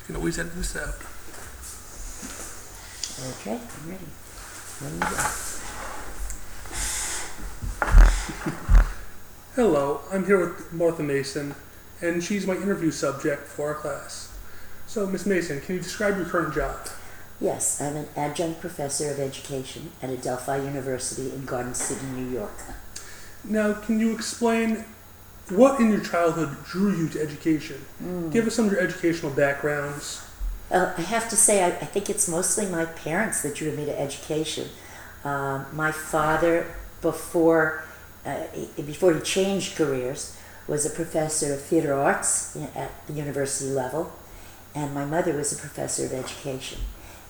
You can always edit this out. Okay, I'm ready. When you go. Hello, I'm here with Martha Mason, and she's my interview subject for our class. So, Miss Mason, can you describe your current job? Yes, I'm an adjunct professor of education at Adelphi University in Garden City, New York. Now, can you explain what in your childhood drew you to education? Give us some of your educational backgrounds. I have to say, I think it's mostly my parents that drew me to education. My father, before he changed careers, was a professor of theater arts at the university level, and my mother was a professor of education.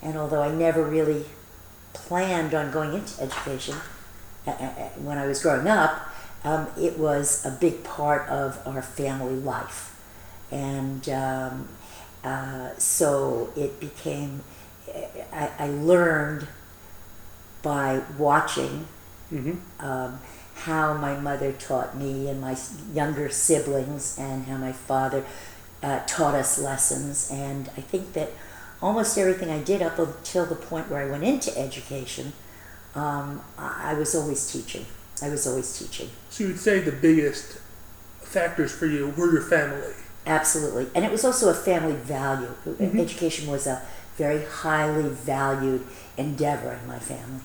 And although I never really planned on going into education when I was growing up, it was a big part of our family life. And so it became, I learned by watching how my mother taught me and my younger siblings, and how my father taught us lessons. And I think that almost everything I did up until the point where I went into education, I was always teaching. So you'd say the biggest factors for you were your family? Absolutely. And it was also a family value. Education was a very highly valued endeavor in my family.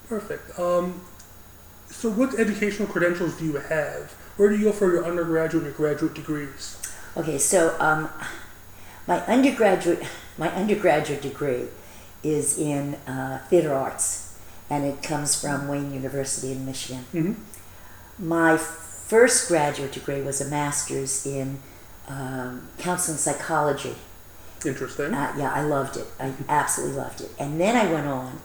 Perfect. So what educational credentials do you have? Where do you go for your undergraduate and your graduate degrees? Okay, so my undergraduate degree is in theater arts, and it comes from Wayne University in Michigan. My first graduate degree was a master's in counseling psychology. Interesting. Yeah, I loved it. I absolutely loved it. And then I went on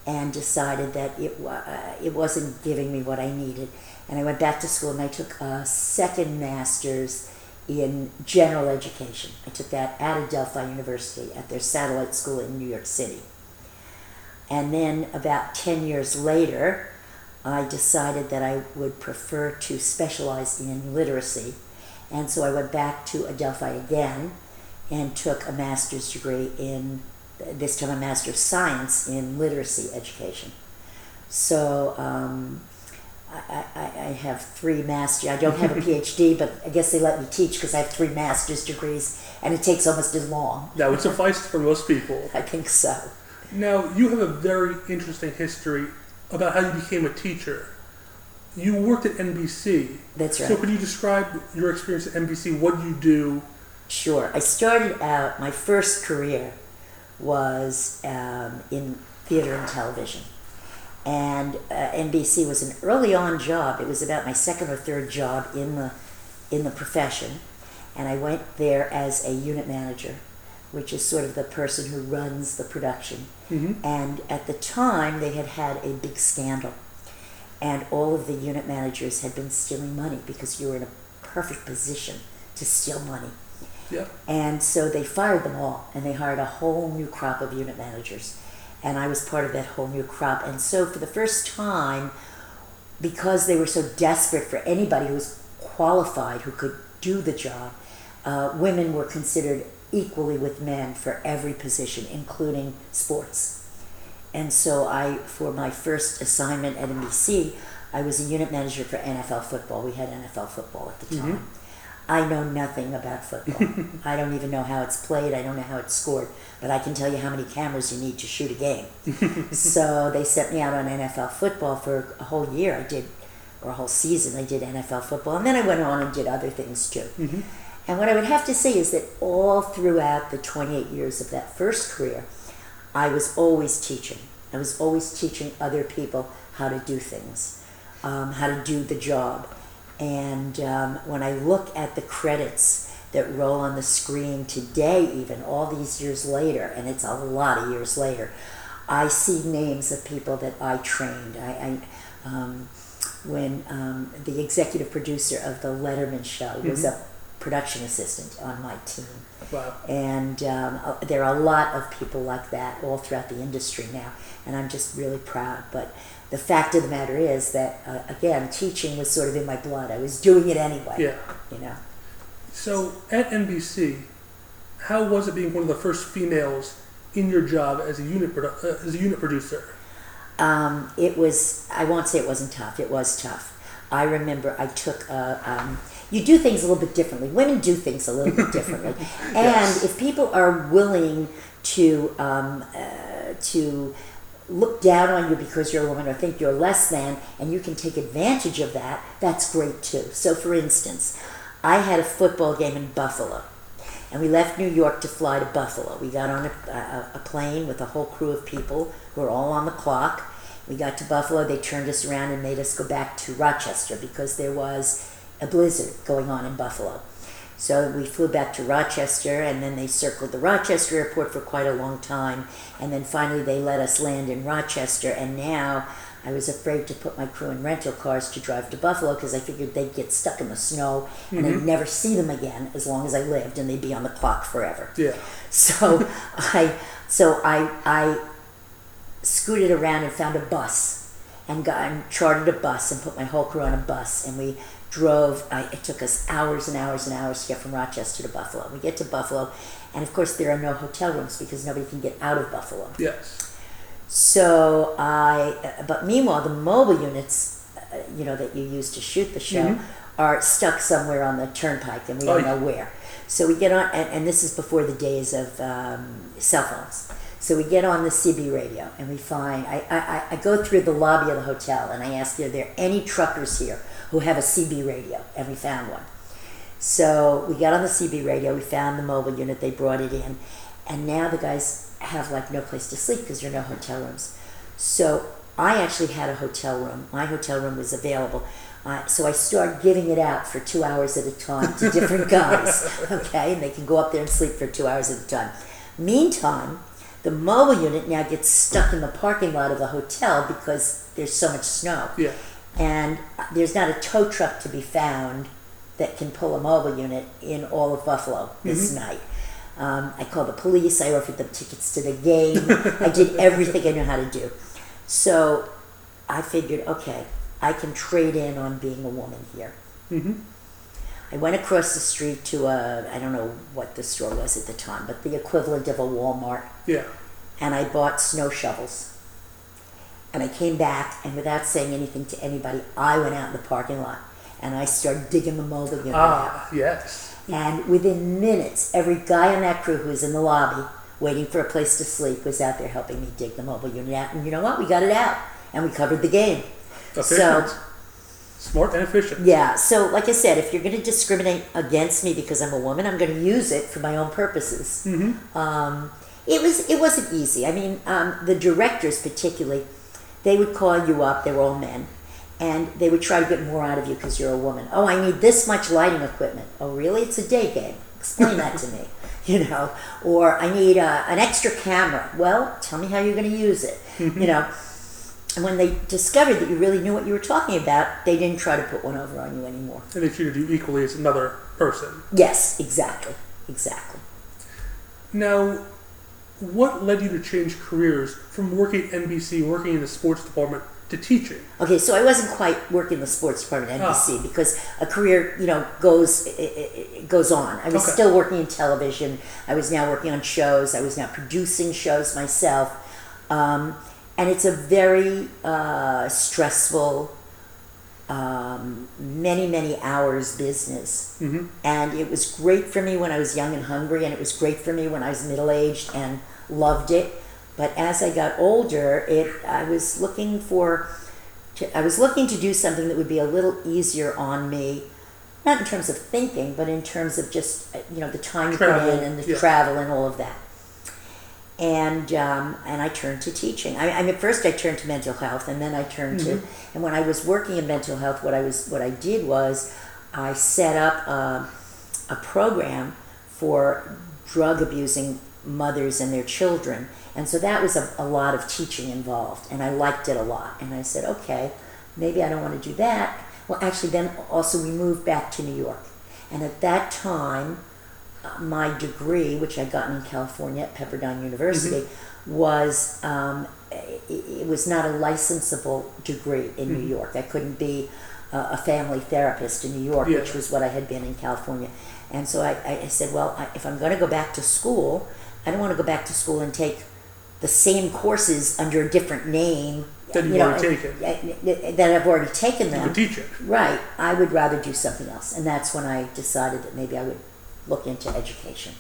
and decided that it wasn't giving me what I needed. And I went back to school and I took a second master's in general education. I took that at Adelphi University at their satellite school in New York City. And then about 10 years later, I decided that I would prefer to specialize in literacy. And so I went back to Adelphi again and took a master's degree in, this time a Master of Science in literacy education. So I have 3 masters. I don't have a PhD, but I guess they let me teach because I have 3 master's degrees, and it takes almost as long. That would suffice for most people. I think so. Now, you have a very interesting history about how you became a teacher. You worked at NBC. That's right. So could you describe your experience at NBC, what you do? Sure. I started out, my first career was in theater and television. And NBC was an early on job. It was about my second or third job in the profession. And I went there as a unit manager, which is sort of the person who runs the production. And at the time, they had a big scandal. And all of the unit managers had been stealing money because you were in a perfect position to steal money. Yeah. And so they fired them all, and they hired a whole new crop of unit managers. And I was part of that whole new crop. And so for the first time, because they were so desperate for anybody who was qualified, who could do the job, women were considered equally with men for every position, including sports. And so for my first assignment at NBC, I was a unit manager for NFL football. We had NFL football at the time. I know nothing about football. I don't even know how it's played. I don't know how it's scored. But I can tell you how many cameras you need to shoot a game. So they sent me out on NFL football for a whole year. Or a whole season, I did NFL football. And then I went on and did other things too. And what I would have to say is that all throughout the 28 years of that first career, I was always teaching. I was always teaching other people how to do things, how to do the job. And when I look at the credits that roll on the screen today, even all these years later, and it's a lot of years later, I see names of people that I trained. When the executive producer of the Letterman show was a production assistant on my team. Wow. And there are a lot of people like that all throughout the industry now, and I'm just really proud. But the fact of the matter is that, again, teaching was sort of in my blood. I was doing it anyway. Yeah. You know. So at NBC, how was it being one of the first females in your job as a unit producer? It was, I won't say it wasn't tough. It was tough. I remember I took you do things a little bit differently. Women do things a little bit differently. And Yes. if people are willing to look down on you because you're a woman or think you're less than, and you can take advantage of that, that's great too. So for instance, I had a football game in Buffalo, and we left New York to fly to Buffalo. We got on a plane with a whole crew of people who were all on the clock. We got to Buffalo, they turned us around and made us go back to Rochester because there was a blizzard going on in Buffalo. So we flew back to Rochester, and then they circled the Rochester airport for quite a long time, and then finally they let us land in Rochester, and now I was afraid to put my crew in rental cars to drive to Buffalo because I figured they'd get stuck in the snow and I'd never see them again as long as I lived, and they'd be on the clock forever. Yeah. So I scooted around and found a bus and chartered a bus and put my whole crew on a bus, and we drove. It took us hours and hours and hours to get from Rochester to Buffalo. We get to Buffalo, and of course there are no hotel rooms because nobody can get out of Buffalo. Yes. So but meanwhile the mobile units, that you use to shoot the show, are stuck somewhere on the turnpike, and we don't know where. So we get on, and this is before the days of cell phones. So we get on the CB radio, and we find, I go through the lobby of the hotel, and I ask, are there any truckers here who have a CB radio? And we found one. So we got on the CB radio, we found the mobile unit, they brought it in, and now the guys have like no place to sleep because there are no hotel rooms. So I actually had a hotel room. My hotel room was available. So I started giving it out for 2 hours at a time to different guys, okay? And they can go up there and sleep for 2 hours at a time. Meantime, the mobile unit now gets stuck in the parking lot of the hotel because there's so much snow. Yeah. And there's not a tow truck to be found that can pull a mobile unit in all of Buffalo this night. I called the police, I offered them tickets to the game, I did everything I knew how to do. So I figured, okay, I can trade in on being a woman here. I went across the street to I don't know what the store was at the time, but the equivalent of a Walmart. Yeah. And I bought snow shovels. And I came back, and without saying anything to anybody, I went out in the parking lot, and I started digging the mobile unit out. Yes. And within minutes, every guy on that crew who was in the lobby waiting for a place to sleep was out there helping me dig the mobile unit out. And you know what? We got it out, and we covered the game. Efficient. Smart and efficient. Yeah. So, like I said, if you're going to discriminate against me because I'm a woman, I'm going to use it for my own purposes. It wasn't easy. I mean, the directors particularly, they would call you up. They were all men. And they would try to get more out of you because you're a woman. Oh, I need this much lighting equipment. Oh, really? It's a day game. Explain that to me. Or I need an extra camera. Well, tell me how you're going to use it. And when they discovered that you really knew what you were talking about, they didn't try to put one over on you anymore. And they treated you equally as another person. Yes, exactly. Now, what led you to change careers from working at NBC, working in the sports department, to teaching? Okay, so I wasn't quite working in the sports department at NBC because a career, goes on. I was still working in television. I was now working on shows. I was now producing shows myself. And it's a very stressful, many hours business. And it was great for me when I was young and hungry, and it was great for me when I was middle-aged and loved it. But as I got older, I was looking to do something that would be a little easier on me, not in terms of thinking, but in terms of just the time you put in and the travel and all of that. And I turned to teaching. At first I turned to mental health, and then I turned to. And when I was working in mental health, what I did was I set up a program for drug abusing mothers and their children. And so that was a lot of teaching involved, and I liked it a lot. And I said, okay, maybe I don't want to do that. Well, actually, then also we moved back to New York. And at that time, my degree, which I'd gotten in California at Pepperdine University, was it was not a licensable degree in New York. I couldn't be a family therapist in New York, Yeah. which was what I had been in California. And so I said, well, if I'm going to go back to school, I don't want to go back to school and take the same courses under a different name. That you've already taken. That I've already taken them. You could teach it. Right. I would rather do something else. And that's when I decided that maybe I would look into education.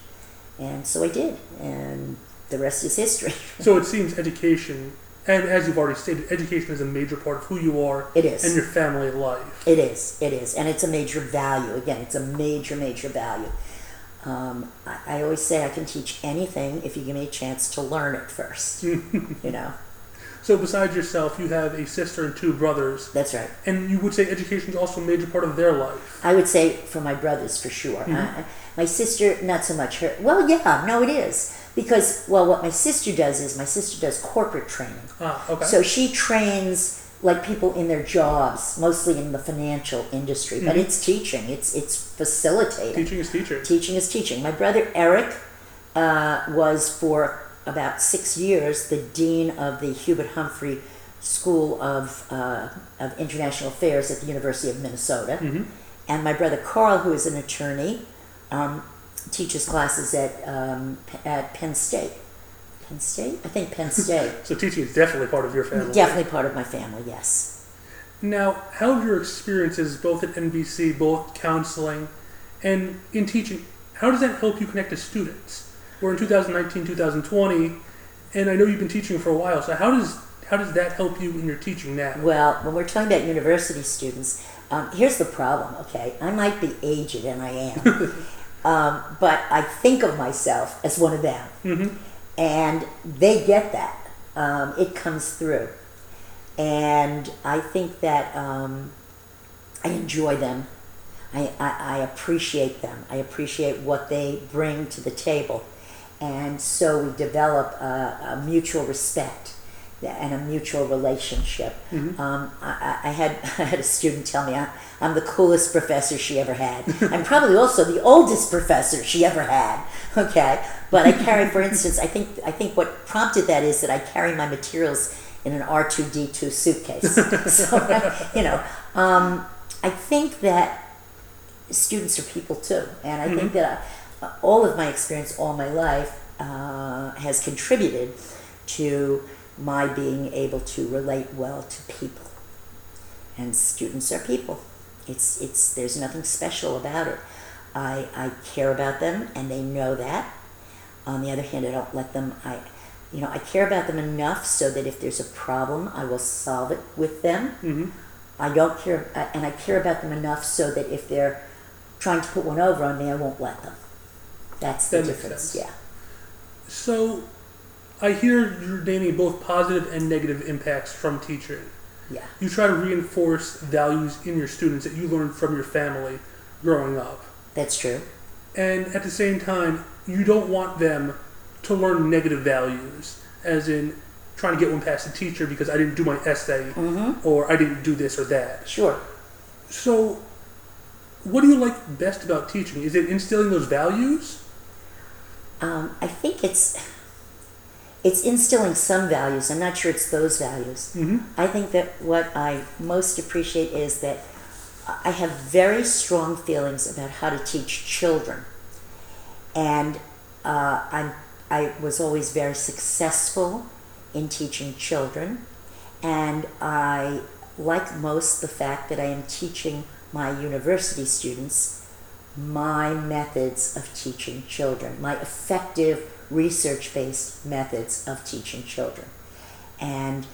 And so I did. And the rest is history. So it seems education, and as you've already stated, education is a major part of who you are. It is. And your family life. It is. It is. And it's a major value. Again, it's a major, major value. I always say I can teach anything if you give me a chance to learn it first. So besides yourself, you have a sister and 2 brothers. That's right. And you would say education is also a major part of their life. I would say for my brothers, for sure. My sister, not so much. Well, yeah, no, it is. Because, what my sister does is my sister does corporate training. Okay. So she trains like people in their jobs, mostly in the financial industry. But it's teaching. It's facilitating. Teaching is teaching. Teaching is teaching. My brother Eric was for about 6 years the dean of the Hubert Humphrey School of International Affairs at the University of Minnesota. And my brother Carl, who is an attorney, teaches classes at Penn State. Penn State? I think Penn State. So teaching is definitely part of your family. Definitely part of my family, yes. Now, how have your experiences both at NBC, both counseling and in teaching, how does that help you connect to students? We're in 2019, 2020, and I know you've been teaching for a while, so how does that help you in your teaching now? Well, when we're talking about university students, here's the problem, okay? I might be aged, and I am, but I think of myself as one of them. And they get that. It comes through. And I think that I enjoy them. I appreciate them. I appreciate what they bring to the table. And so we develop a mutual respect and a mutual relationship. I had a student tell me I'm the coolest professor she ever had. I'm probably also the oldest professor she ever had. Okay, but I carry, for instance, I think what prompted that is that I carry my materials in an R2D2 suitcase. So I think that students are people too, and I think that all of my experience, all my life, has contributed to my being able to relate well to people. And students are people. There's nothing special about it. I care about them, and they know that. On the other hand, I don't let them. I care about them enough so that if there's a problem, I will solve it with them. I don't care, and I care about them enough so that if they're trying to put one over on me, I won't let them. That's the difference. Yeah. So, I hear you're naming both positive and negative impacts from teaching. Yeah. You try to reinforce values in your students that you learned from your family growing up. That's true. And at the same time, you don't want them to learn negative values, as in trying to get one past the teacher because I didn't do my essay, or I didn't do this or that. Sure. So, what do you like best about teaching? Is it instilling those values? I think it's instilling some values. I'm not sure it's those values. I think that what I most appreciate is that I have very strong feelings about how to teach children. And I was always very successful in teaching children. And I like most the fact that I am teaching my university students my methods of teaching children, my effective research-based methods of teaching children. And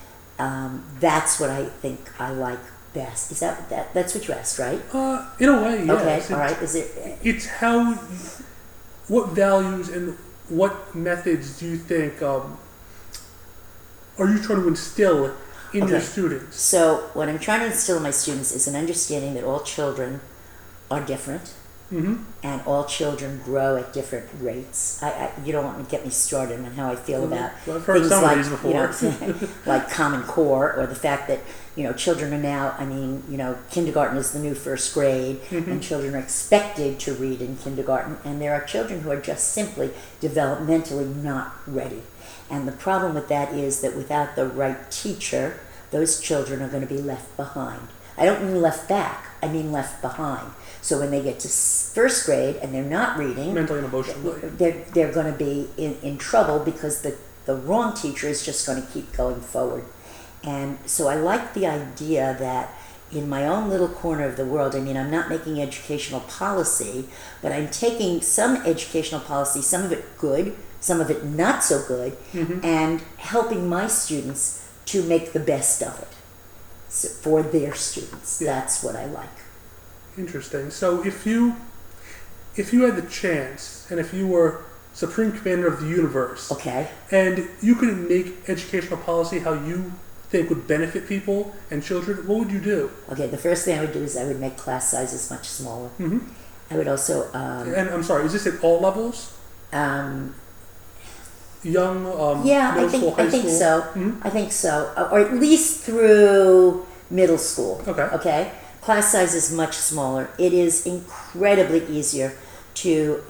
that's what I think I like best. Is that's what you asked, right? In a way, yes. Okay, all right. Is it? It's what values and what methods do you think are you trying to instill in your students? So what I'm trying to instill in my students is an understanding that all children are different. And all children grow at different rates. You don't want to get me started on how I feel about I've heard things some like, of these before. like Common Core, or the fact that children are now. Kindergarten is the new first grade, and children are expected to read in kindergarten, and there are children who are just simply developmentally not ready. And the problem with that is that without the right teacher, those children are going to be left behind. I don't mean left back, I mean left behind. So when they get to first grade and they're not reading, mentally and emotionally, they're going to be in trouble because the wrong teacher is just going to keep going forward. And so I like the idea that in my own little corner of the world, I mean, I'm not making educational policy, but I'm taking some educational policy, some of it good, some of it not so good, and helping my students to make the best of it for their students. Yeah. That's what I like. Interesting. So if you had the chance, and if you were Supreme Commander of the universe, Okay. and you could make educational policy how you think would benefit people and children, what would you do? Okay, the first thing I would do is I would make class sizes much smaller. I would also... and I'm sorry, is this at all levels? Young, yeah, middle school, high I think school? so. I think so. Or at least through middle school. Okay. Okay? Class size is much smaller. It is incredibly easier to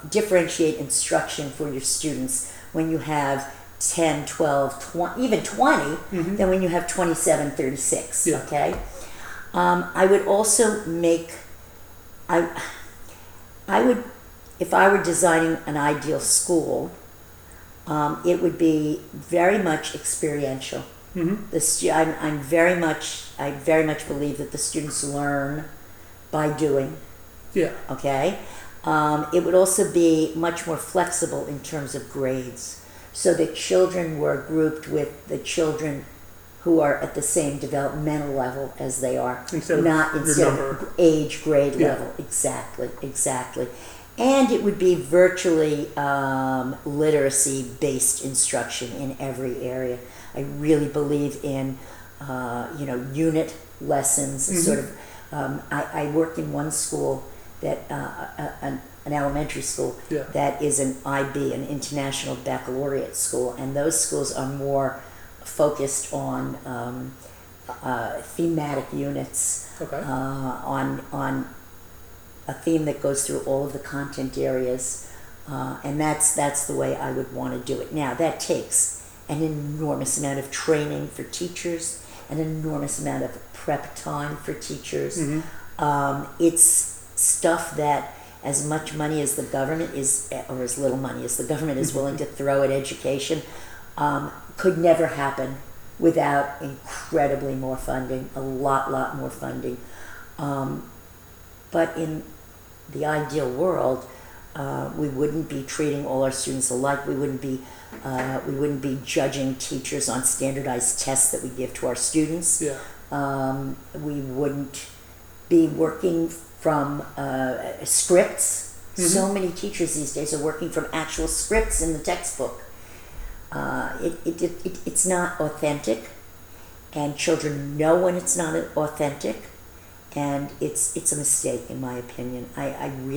differentiate instruction for your students when you have 10, 12, 20, even 20, than when you have 27, 36. Yeah. Okay? I would also make... I would, if I were designing an ideal school, it would be very much experiential. I very much believe that the students learn by doing. Yeah. Okay. It would also be much more flexible in terms of grades, so that children were grouped with the children who are at the same developmental level as they are, Instead of age grade level. Exactly. And it would be virtually literacy-based instruction in every area. I really believe in, unit lessons. Sort of. I work in one school that an elementary school that is an IB, an International Baccalaureate school, and those schools are more focused on thematic units. Okay. On a theme that goes through all of the content areas, and that's the way I would want to do it. Now, that takes an enormous amount of training for teachers, an enormous amount of prep time for teachers. It's stuff that as much money as the government is, or as little money as the government is willing to throw at education, could never happen without incredibly more funding, a lot more funding. But in the ideal world, we wouldn't be treating all our students alike. We wouldn't be judging teachers on standardized tests that we give to our students. Yeah. We wouldn't be working from scripts. So many teachers these days are working from actual scripts in the textbook. It's not authentic, and children know when it's not authentic. And it's a mistake, in my opinion. I'm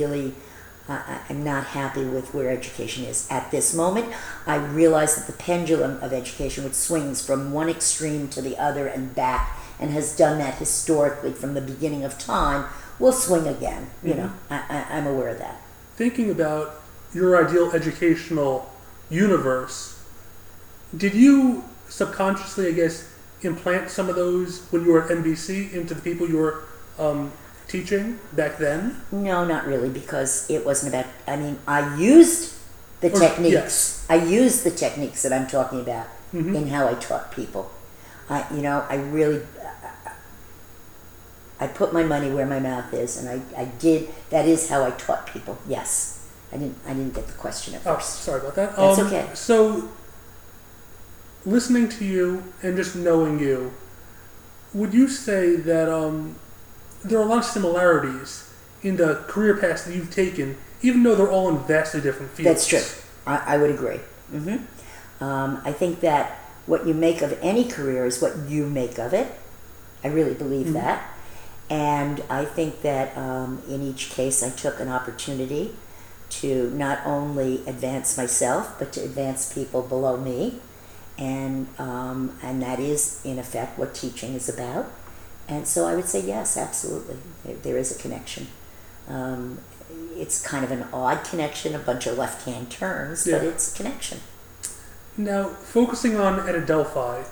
not happy with where education is at this moment. I realize that the pendulum of education, which swings from one extreme to the other and back, and has done that historically from the beginning of time, will swing again. You know, I'm aware of that. Thinking about your ideal educational universe, did you subconsciously, I guess, implant some of those when you were at NBC into the people you were teaching back then? No, not really, because it wasn't about... I mean, I used the techniques. Yes. I used the techniques that I'm talking about in how I taught people. I put my money where my mouth is, and I did. That is how I taught people. Yes, I didn't get the question at first. Sorry about that. That's okay. So, listening to you and just knowing you, would you say that there are a lot of similarities in the career paths that you've taken, even though they're all in vastly different fields? That's true. I would agree. I think that what you make of any career is what you make of it. I really believe that. And I think that in each case I took an opportunity to not only advance myself, but to advance people below me. And that is, in effect, what teaching is about. And so I would say yes, absolutely. There is a connection. It's kind of an odd connection, a bunch of left-hand turns, but it's a connection. Now, focusing on at Adelphi,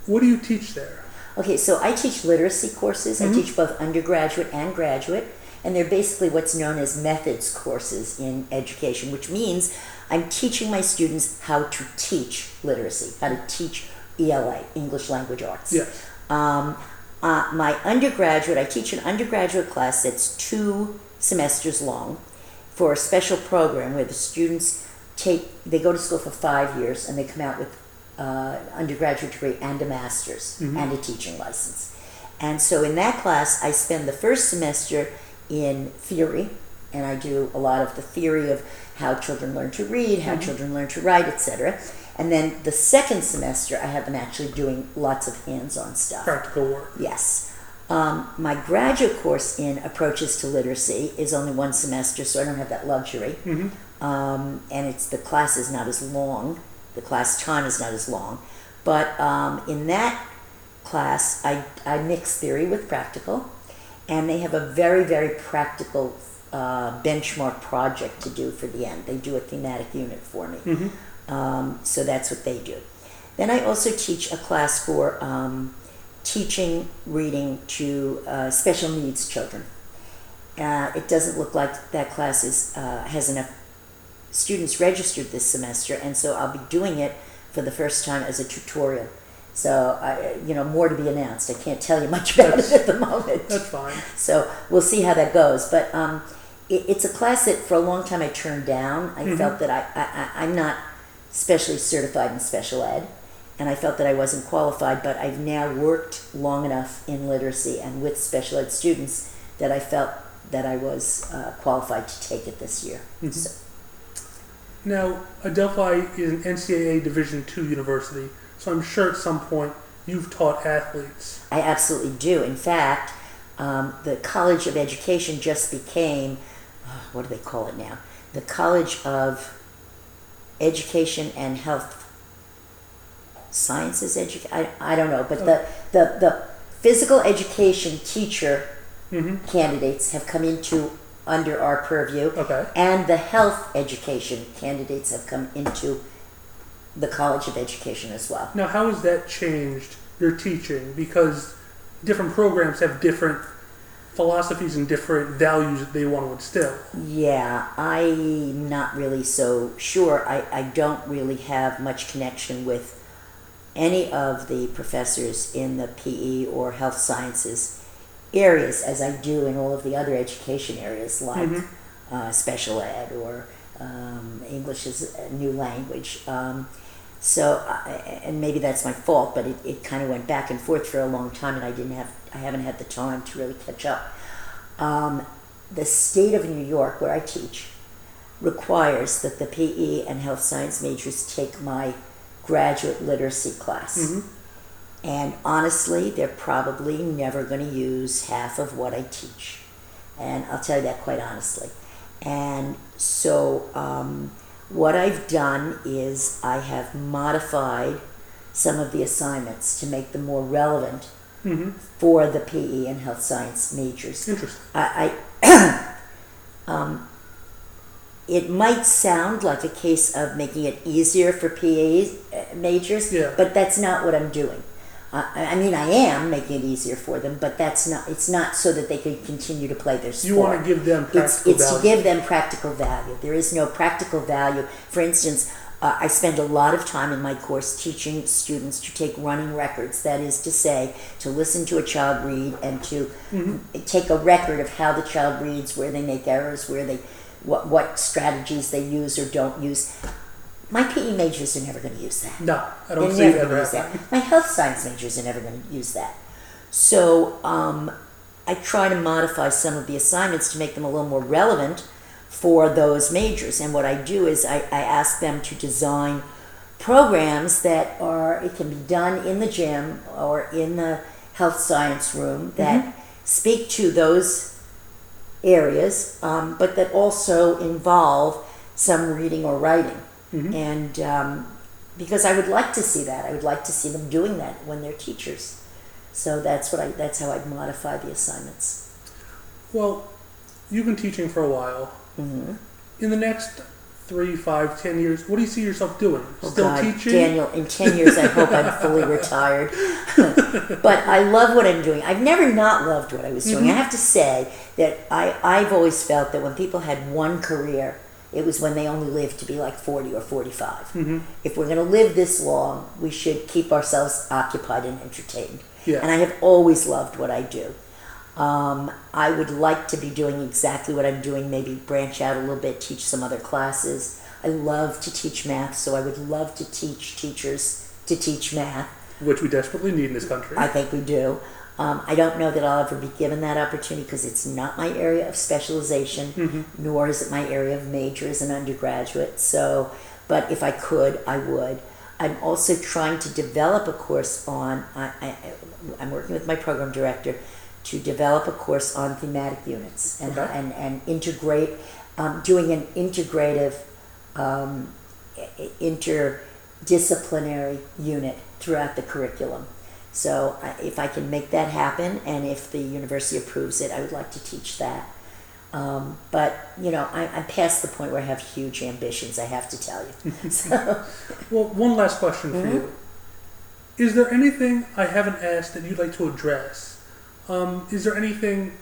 what do you teach there? Okay, so I teach literacy courses. I teach both undergraduate and graduate, and they're basically what's known as methods courses in education, which means I'm teaching my students how to teach literacy, how to teach ELA, English Language Arts. Yes. My undergraduate, I teach an undergraduate class that's 2 semesters long for a special program where the students they go to school for 5 years and they come out with undergraduate degree and a master's and a teaching license. And so in that class, I spend the first semester in theory, and I do a lot of the theory of how children learn to read, how children learn to write, etc. And then the second semester, I have them actually doing lots of hands-on stuff. Practical work. Yes. My graduate course in Approaches to Literacy is only 1 semester, so I don't have that luxury. And the class is not as long. The class time is not as long. But in that class, I mix theory with practical, and they have a very, very practical benchmark project to do for the end. They do a thematic unit for me. So that's what they do. Then I also teach a class for teaching reading to special needs children. It doesn't look like that class has enough students registered this semester, and so I'll be doing it for the first time as a tutorial. So, more to be announced. I can't tell you much about it at the moment. That's fine. So we'll see how that goes. But it's a class that for a long time I turned down. I felt that I'm not specially certified in special ed, and I felt that I wasn't qualified, but I've now worked long enough in literacy and with special ed students that I felt that I was qualified to take it this year. So. Now, Adelphi is an NCAA Division II university, so I'm sure at some point you've taught athletes. I absolutely do. In fact, the College of Education just became, what do they call it now? The College of Education and Health Sciences I don't know, but the physical education teacher candidates have come under our purview, and the health education candidates have come into the College of Education as well. Now, how has that changed your teaching? Because different programs have different philosophies and different values that they want to instill. Yeah, I'm not really so sure. I don't really have much connection with any of the professors in the PE or health sciences areas as I do in all of the other education areas like special ed or English as a new language. And maybe that's my fault, but it kind of went back and forth for a long time, and I haven't had the time to really catch up. The state of New York, where I teach, requires that the PE and health science majors take my graduate literacy class. And honestly, they're probably never going to use half of what I teach. And I'll tell you that quite honestly. And so what I've done is I have modified some of the assignments to make them more relevant for the PE and health science majors. Interesting. It might sound like a case of making it easier for PE majors, but that's not what I'm doing. I am making it easier for them, but it's not so that they can continue to play their sport. You want to give them practical value. It's to give them practical value. There is no practical value. For instance, I spend a lot of time in my course teaching students to take running records. That is to say, to listen to a child read and to take a record of how the child reads, where they make errors, what strategies they use or don't use. My PE majors are never going to use that. No, I don't see it ever happening. My health science majors are never going to use that. So I try to modify some of the assignments to make them a little more relevant for those majors. And what I do is I ask them to design programs that it can be done in the gym or in the health science room that speak to those areas, but that also involve some reading or writing. And because I would like to see that, I would like to see them doing that when they're teachers. So that's how I'd modify the assignments. Well, you've been teaching for a while. In the next 3, 5, 10 years? What do you see yourself doing? Oh Still God, teaching? Daniel, in 10 years I hope I'm fully retired. But I love what I'm doing. I've never not loved what I was doing. I have to say that I've always felt that when people had one career, it was when they only lived to be like 40 or 45. If we're going to live this long, we should keep ourselves occupied and entertained. Yeah. And I have always loved what I do. I would like to be doing exactly what I'm doing, maybe branch out a little bit, teach some other classes. I love to teach math, so I would love to teach teachers to teach math. Which we desperately need in this country. I think we do. I don't know that I'll ever be given that opportunity because it's not my area of specialization, nor is it my area of major as an undergraduate. So, but if I could, I would. I'm also trying to develop a course on, I'm working with my program director to develop a course on thematic units and integrate, doing an integrative, interdisciplinary unit throughout the curriculum. So if I can make that happen, and if the university approves it, I would like to teach that. But, you know, I'm past the point where I have huge ambitions, I have to tell you. So. Well, one last question for you. Is there anything I haven't asked that you'd like to address? Is there anything,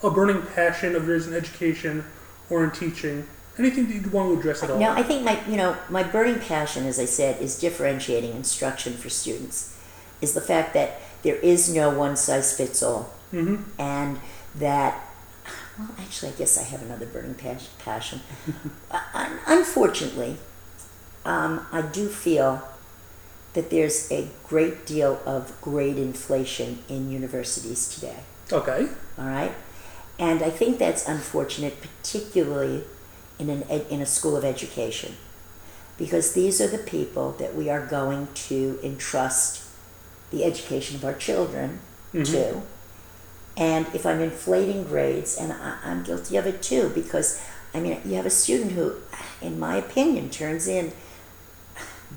a burning passion of yours in education or in teaching? Anything that you'd want to address at all? No, I think my burning passion, as I said, is differentiating instruction for students. Is the fact that there is no one-size-fits-all. And that, well, actually, I guess I have another burning passion. Unfortunately, I do feel that there's a great deal of grade inflation in universities today. Okay. All right? And I think that's unfortunate, particularly in a school of education, because these are the people that we are going to entrust the education of our children to. And if I'm inflating grades, and I'm guilty of it too, because, I mean, you have a student who, in my opinion, turns in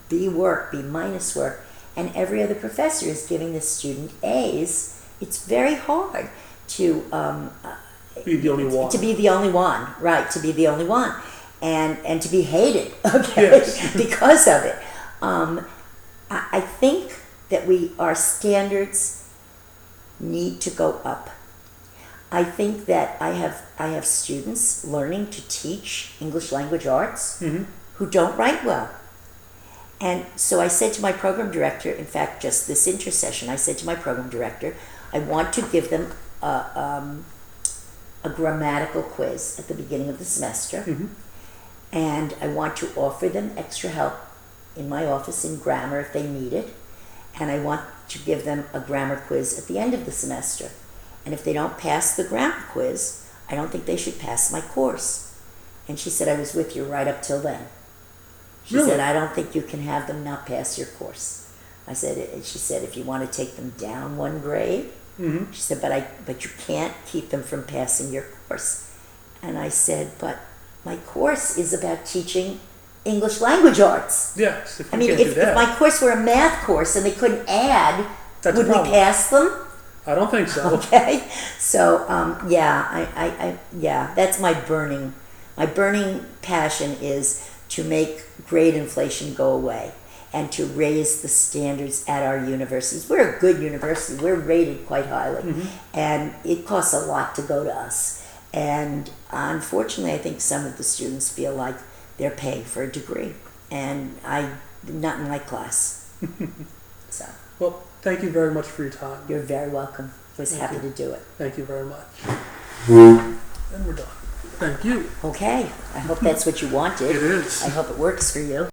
B work, B minus work, and every other professor is giving this student A's. It's very hard to be the only one. To be the only one, right? To be the only one, and to be hated, okay, because of it. I think that our standards need to go up. I think that I have students learning to teach English language arts who don't write well. And so I said to my program director, in fact, just this intersession, I said to my program director, I want to give them a grammatical quiz at the beginning of the semester, and I want to offer them extra help in my office in grammar if they need it, and I want to give them a grammar quiz at the end of the semester. And if they don't pass the grammar quiz, I don't think they should pass my course. And she said, I was with you right up till then. She said, I don't think you can have them not pass your course. She said, if you want to take them down one grade, she said, but you can't keep them from passing your course. And I said, but my course is about teaching English language arts. Yes, if my course were a math course and they couldn't add, would we pass them? I don't think so. Okay, so that's my burning passion is to make grade inflation go away and to raise the standards at our universities. We're a good university. We're rated quite highly, and it costs a lot to go to us. And unfortunately, I think some of the students feel like they're paying for a degree, and not in my class. So. Well, thank you very much for your time. You're very welcome. I was happy to do it. Thank you very much. And we're done. Thank you. Okay. I hope that's what you wanted. It is. I hope it works for you.